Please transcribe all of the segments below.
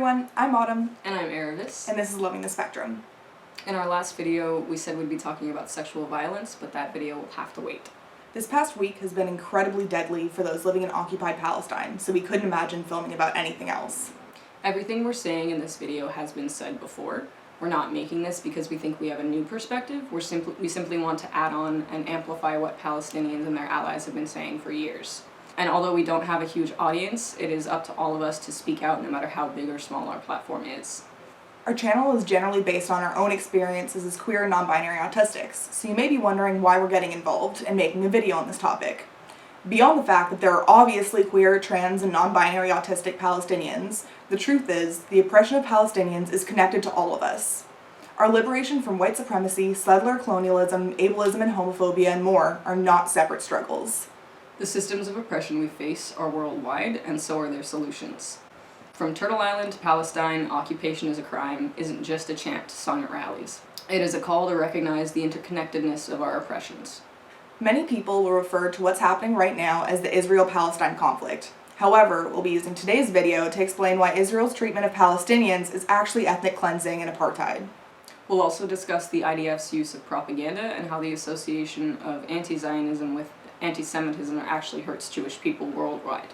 everyone, I'm Autumn. And I'm Aravis. And this is Loving the Spectrum. In our last video, we said we'd be talking about sexual violence, but that video will have to wait. This past week has been incredibly deadly for those living in occupied Palestine, so we couldn't imagine filming about anything else. Everything we're saying in this video has been said before. We're not making this because we think we have a new perspective. We simply want to add on and amplify what Palestinians and their allies have been saying for years. And although we don't have a huge audience, it is up to all of us to speak out no matter how big or small our platform is. Our channel is generally based on our own experiences as queer and non-binary autistics, so you may be wondering why we're getting involved and making a video on this topic. Beyond the fact that there are obviously queer, trans, and non-binary autistic Palestinians, the truth is, the oppression of Palestinians is connected to all of us. Our liberation from white supremacy, settler colonialism, ableism, and homophobia, and more are not separate struggles. The systems of oppression we face are worldwide, and so are their solutions. From Turtle Island to Palestine, occupation is a crime isn't just a chant sung at rallies. It is a call to recognize the interconnectedness of our oppressions. Many people will refer to what's happening right now as the Israel-Palestine conflict. However, we'll be using today's video to explain why Israel's treatment of Palestinians is actually ethnic cleansing and apartheid. We'll also discuss the IDF's use of propaganda and how the association of anti-Zionism with anti-Semitism actually hurts Jewish people worldwide.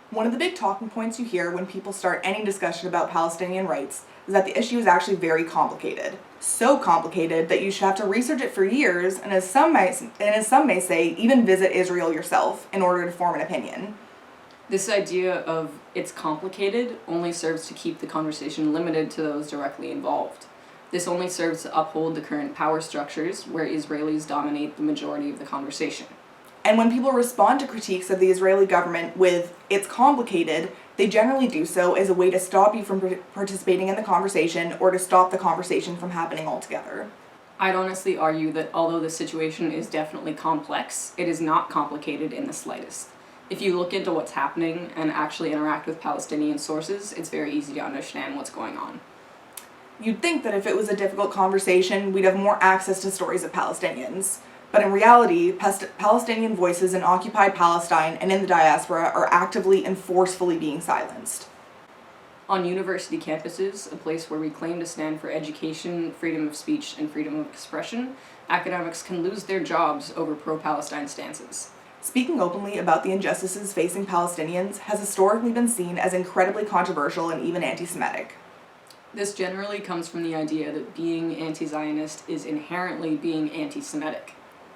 One of the big talking points you hear when people start any discussion about Palestinian rights is that the issue is actually very complicated. So complicated that you should have to research it for years, and as some may say, even visit Israel yourself in order to form an opinion. This idea of it's complicated only serves to keep the conversation limited to those directly involved. This only serves to uphold the current power structures where Israelis dominate the majority of the conversation. And when people respond to critiques of the Israeli government with, "it's complicated," they generally do so as a way to stop you from participating in the conversation or to stop the conversation from happening altogether. I'd honestly argue that although the situation is definitely complex, it is not complicated in the slightest. If you look into what's happening and actually interact with Palestinian sources, it's very easy to understand what's going on. You'd think that if it was a difficult conversation, we'd have more access to stories of Palestinians. But in reality, Palestinian voices in occupied Palestine and in the diaspora are actively and forcefully being silenced. On university campuses, a place where we claim to stand for education, freedom of speech, and freedom of expression, academics can lose their jobs over pro-Palestine stances. Speaking openly about the injustices facing Palestinians has historically been seen as incredibly controversial and even anti-Semitic. This generally comes from the idea that being anti-Zionist is inherently being anti-Semitic.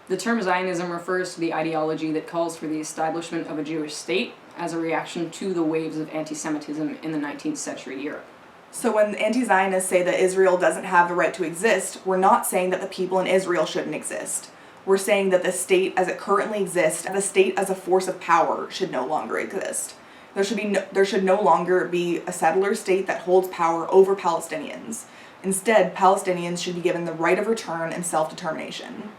The term Zionism refers to the ideology that calls for the establishment of a Jewish state as a reaction to the waves of anti-Semitism in the 19th century Europe. So when anti-Zionists say that Israel doesn't have the right to exist, we're not saying that the people in Israel shouldn't exist. We're saying that the state as it currently exists, and the state as a force of power, should no longer exist. There should no longer be a settler state that holds power over Palestinians. Instead, Palestinians should be given the right of return and self-determination.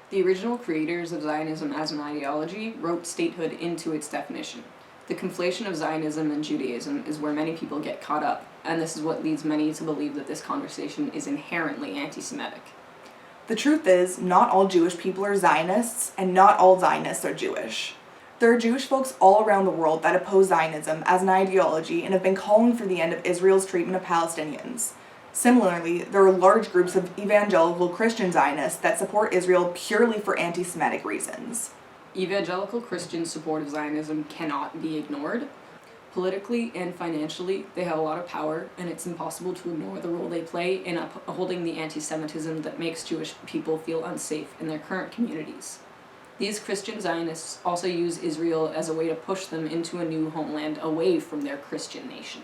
The original creators of Zionism as an ideology wrote statehood into its definition. The conflation of Zionism and Judaism is where many people get caught up, and this is what leads many to believe that this conversation is inherently anti-Semitic. The truth is, not all Jewish people are Zionists, and not all Zionists are Jewish. There are Jewish folks all around the world that oppose Zionism as an ideology and have been calling for the end of Israel's treatment of Palestinians. Similarly, there are large groups of evangelical Christian Zionists that support Israel purely for anti-Semitic reasons. Evangelical Christian support of Zionism cannot be ignored. Politically and financially, they have a lot of power, and it's impossible to ignore the role they play in upholding the anti-Semitism that makes Jewish people feel unsafe in their current communities. These Christian Zionists also use Israel as a way to push them into a new homeland away from their Christian nation.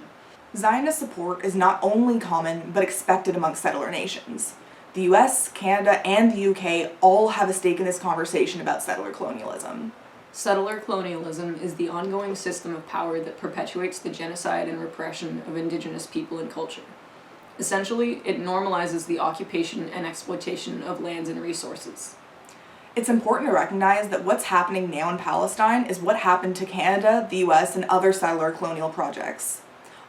Zionist support is not only common, but expected among settler nations. The US, Canada, and the UK all have a stake in this conversation about settler colonialism. Settler colonialism is the ongoing system of power that perpetuates the genocide and repression of indigenous people and culture. Essentially, it normalizes the occupation and exploitation of lands and resources. It's important to recognize that what's happening now in Palestine is what happened to Canada, the US, and other settler colonial projects.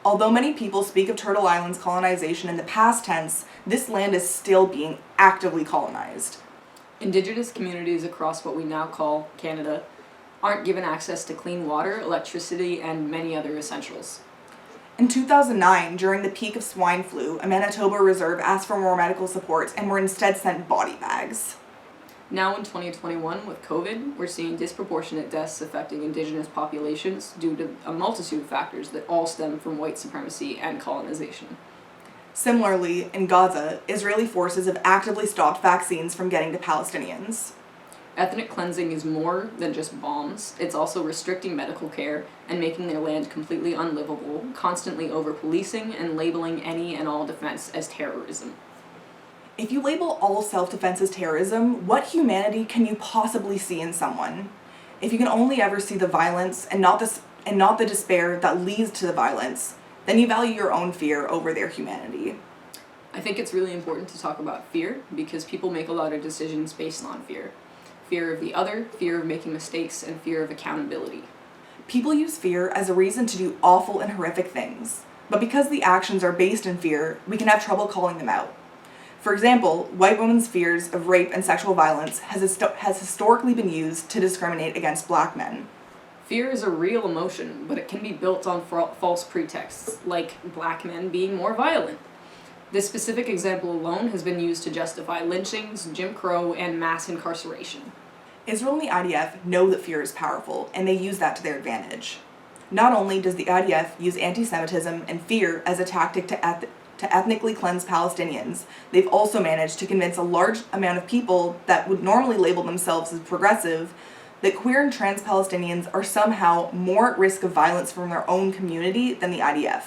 Although many people speak of Turtle Island's colonization in the past tense, this land is still being actively colonized. Indigenous communities across what we now call Canada aren't given access to clean water, electricity, and many other essentials. In 2009, during the peak of swine flu, a Manitoba reserve asked for more medical support and were instead sent body bags. Now in 2021, with COVID, we're seeing disproportionate deaths affecting Indigenous populations due to a multitude of factors that all stem from white supremacy and colonization. Similarly, in Gaza, Israeli forces have actively stopped vaccines from getting to Palestinians. Ethnic cleansing is more than just bombs. It's also restricting medical care and making their land completely unlivable, constantly over-policing and labeling any and all defense as terrorism. If you label all self-defense as terrorism, what humanity can you possibly see in someone? If you can only ever see the violence and not the despair that leads to the violence, then you value your own fear over their humanity. I think it's really important to talk about fear because people make a lot of decisions based on fear. Fear of the other, fear of making mistakes, and fear of accountability. People use fear as a reason to do awful and horrific things, but because the actions are based in fear, we can have trouble calling them out. For example, white women's fears of rape and sexual violence has historically been used to discriminate against black men. Fear is a real emotion, but it can be built on false pretexts, like black men being more violent. This specific example alone has been used to justify lynchings, Jim Crow, and mass incarceration. Israel and the IDF know that fear is powerful, and they use that to their advantage. Not only does the IDF use anti-Semitism and fear as a tactic to ethnically cleanse Palestinians, they've also managed to convince a large amount of people that would normally label themselves as progressive that queer and trans Palestinians are somehow more at risk of violence from their own community than the IDF.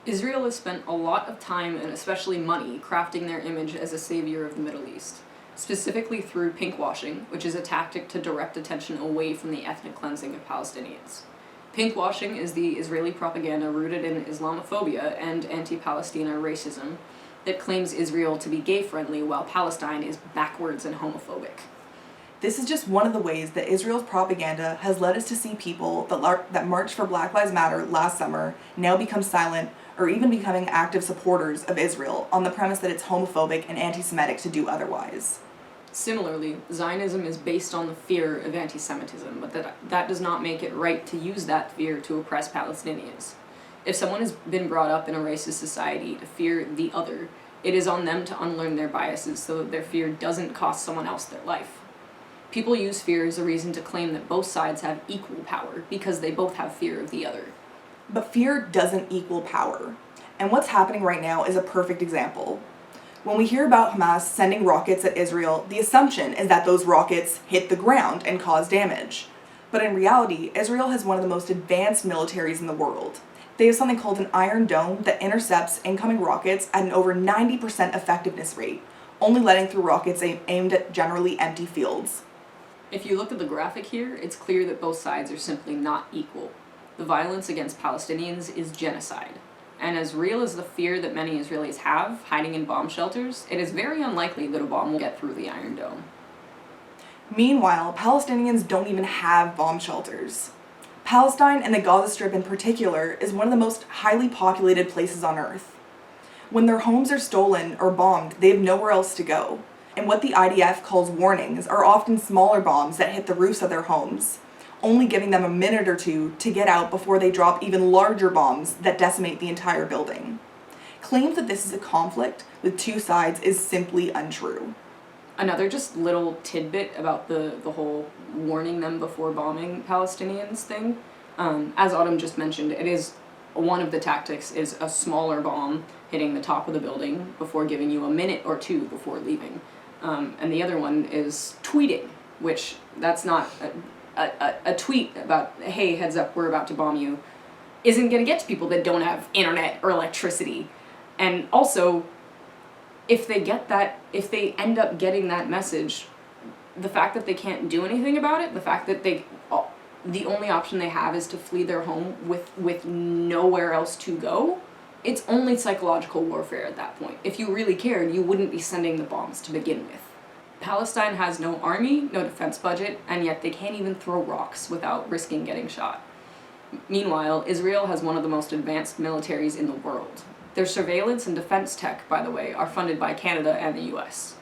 Israel has spent a lot of time and especially money crafting their image as a savior of the Middle East, specifically through pinkwashing, which is a tactic to direct attention away from the ethnic cleansing of Palestinians. Pinkwashing is the Israeli propaganda rooted in Islamophobia and anti-Palestina racism that claims Israel to be gay-friendly while Palestine is backwards and homophobic. This is just one of the ways that Israel's propaganda has led us to see people that marched for Black Lives Matter last summer now become silent or even becoming active supporters of Israel on the premise that it's homophobic and anti-Semitic to do otherwise. Similarly, Zionism is based on the fear of anti-Semitism, but that does not make it right to use that fear to oppress Palestinians. If someone has been brought up in a racist society to fear the other, it is on them to unlearn their biases so that their fear doesn't cost someone else their life. People use fear as a reason to claim that both sides have equal power because they both have fear of the other. But fear doesn't equal power. And what's happening right now is a perfect example. When we hear about Hamas sending rockets at Israel, the assumption is that those rockets hit the ground and cause damage. But in reality, Israel has one of the most advanced militaries in the world. They have something called an Iron Dome that intercepts incoming rockets at an over 90% effectiveness rate, only letting through rockets aimed at generally empty fields. If you look at the graphic here, it's clear that both sides are simply not equal. The violence against Palestinians is genocide. And as real as the fear that many Israelis have, hiding in bomb shelters, it is very unlikely that a bomb will get through the Iron Dome. Meanwhile, Palestinians don't even have bomb shelters. Palestine, and the Gaza Strip in particular, is one of the most highly populated places on Earth. When their homes are stolen or bombed, they have nowhere else to go. And what the IDF calls warnings are often smaller bombs that hit the roofs of their homes, only giving them a minute or two to get out before they drop even larger bombs that decimate the entire building. Claims that this is a conflict with two sides is simply untrue. Another just little tidbit about the whole warning them before bombing Palestinians thing. As Autumn just mentioned, it is one of the tactics is a smaller bomb hitting the top of the building before giving you a minute or two before leaving. And the other one is tweeting, which that's not a tweet about, hey, heads up, we're about to bomb you, isn't going to get to people that don't have internet or electricity. And also, if they end up getting that message, the fact that they can't do anything about it, the fact that the only option they have is to flee their home with nowhere else to go, it's only psychological warfare at that point. If you really cared, you wouldn't be sending the bombs to begin with. Palestine has no army, no defense budget, and yet they can't even throw rocks without risking getting shot. Meanwhile, Israel has one of the most advanced militaries in the world. Their surveillance and defense tech, by the way, are funded by Canada and the US.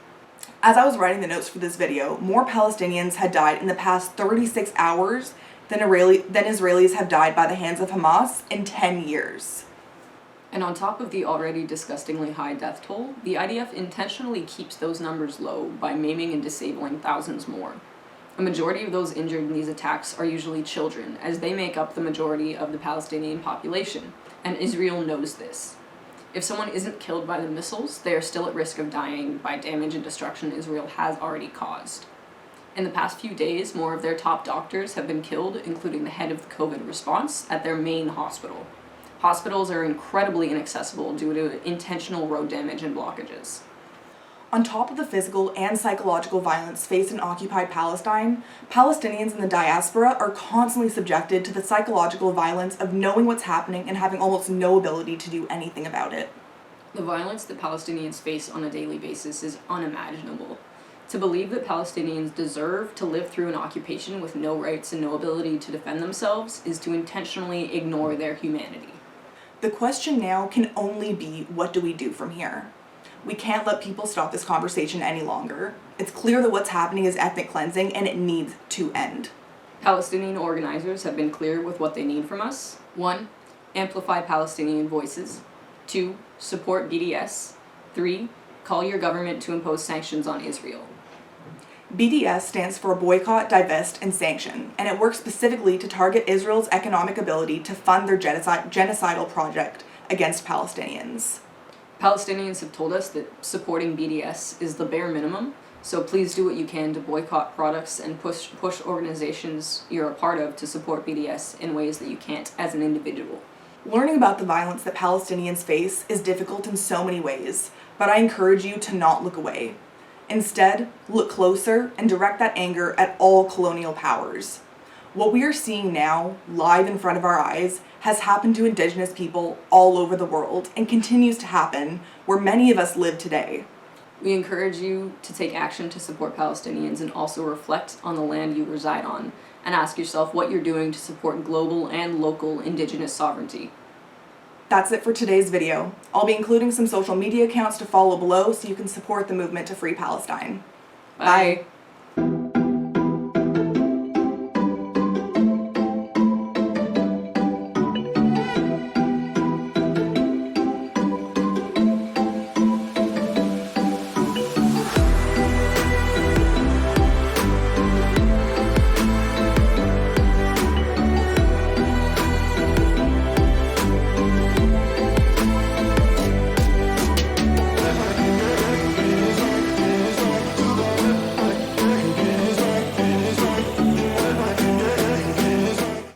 As I was writing the notes for this video, more Palestinians had died in the past 36 hours than Israelis have died by the hands of Hamas in 10 years. And on top of the already disgustingly high death toll, the IDF intentionally keeps those numbers low by maiming and disabling thousands more. A majority of those injured in these attacks are usually children, as they make up the majority of the Palestinian population, and Israel knows this. If someone isn't killed by the missiles, they are still at risk of dying by damage and destruction Israel has already caused. In the past few days, more of their top doctors have been killed, including the head of the COVID response, at their main hospital. Hospitals are incredibly inaccessible due to intentional road damage and blockages. On top of the physical and psychological violence faced in occupied Palestine, Palestinians in the diaspora are constantly subjected to the psychological violence of knowing what's happening and having almost no ability to do anything about it. The violence that Palestinians face on a daily basis is unimaginable. To believe that Palestinians deserve to live through an occupation with no rights and no ability to defend themselves is to intentionally ignore their humanity. The question now can only be, what do we do from here? We can't let people stop this conversation any longer. It's clear that what's happening is ethnic cleansing and it needs to end. Palestinian organizers have been clear with what they need from us. 1. Amplify Palestinian voices. 2. Support BDS. 3. Call your government to impose sanctions on Israel. BDS stands for Boycott, Divest, and Sanction, and it works specifically to target Israel's economic ability to fund their genocidal project against Palestinians. Palestinians have told us that supporting BDS is the bare minimum, so please do what you can to boycott products and push organizations you're a part of to support BDS in ways that you can't as an individual. Learning about the violence that Palestinians face is difficult in so many ways, but I encourage you to not look away. Instead, look closer and direct that anger at all colonial powers. What we are seeing now, live in front of our eyes, has happened to Indigenous people all over the world and continues to happen where many of us live today. We encourage you to take action to support Palestinians and also reflect on the land you reside on and ask yourself what you're doing to support global and local Indigenous sovereignty. That's it for today's video. I'll be including some social media accounts to follow below so you can support the movement to free Palestine. Bye.